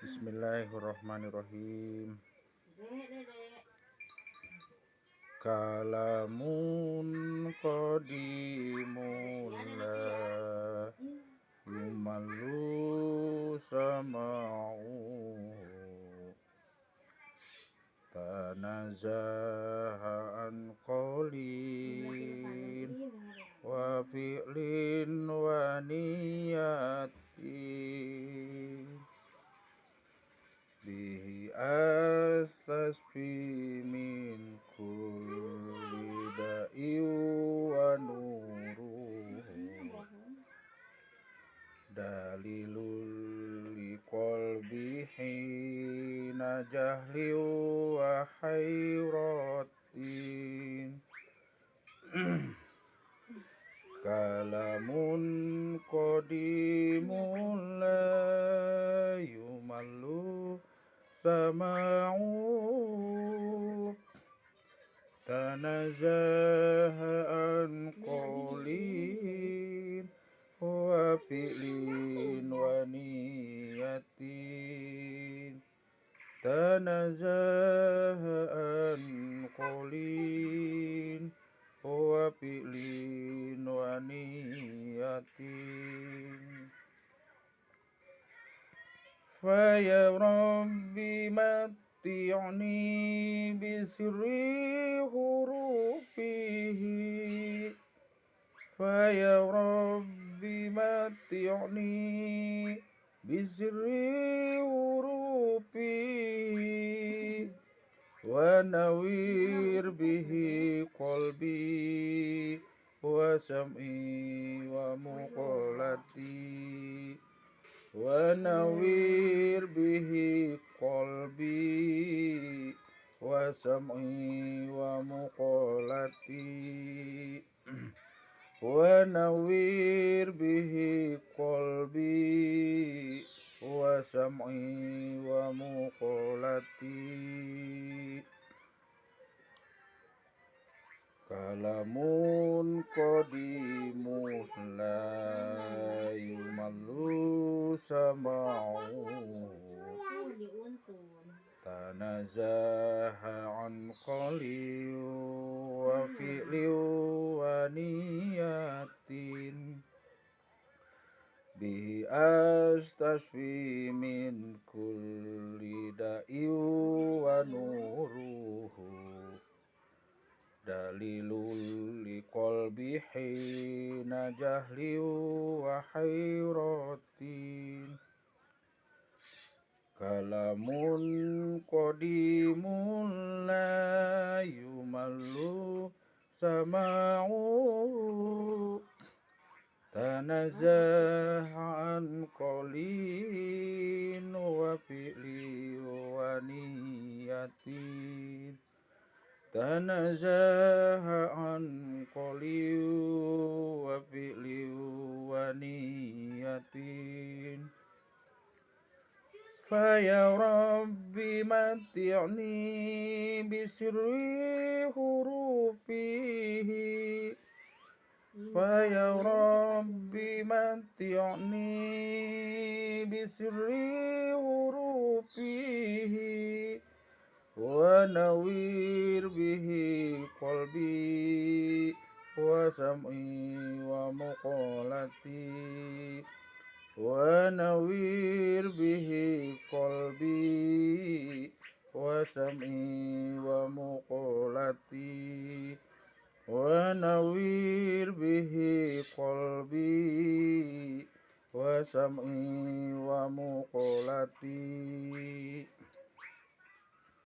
Bismillahirrahmanirrahim. Kalamun qadimul la yumallu sama'u tanazaha an qawlin wa fi'lin wa niyatin bihi astasfi min kulli da'i wa nuruhu dalilul liqalbi hina jahli wa hayratin kalamun qadimun la yumallu sama'u tanazaha an qawlin wa fi'lin wa niyatin tanazaha an qawlin wa fi'lin wa niyatin fa ya rabbi matti'ni bisri hurufihi fa ya rabbi matti'ni bisri hurufihi wa nawwir bihi qalbi wa sam'i wa muqallati wa nawwir bihi qalbi wa sam'i wa muqallati wa nawwir bihi qalbi wa sam'i wa muqallati kalamun qadimun la yumallu sama'u tanazaha an qali wa fi'li wa niyatin bihi astasfi min kulli da'i wa nuruhu dalilul liqalbi hina jahli wa hayratin kalamun qadimun la yumallu sama'u tanazaha an qawlin wa fi'li wa niyatin tanazaha an qawli wa fi'li wa niyatin fa ya rabbi matti'ni bisri hurufihi fa ya rabbi matti'ni bisri hurufihi wa nawwir bihi qalbi wa sam'i wa muqallati wa nawwir bihi qalbi wa sam'i wa muqallati wa nawwir bihi qalbi wa sam'i wa muqallati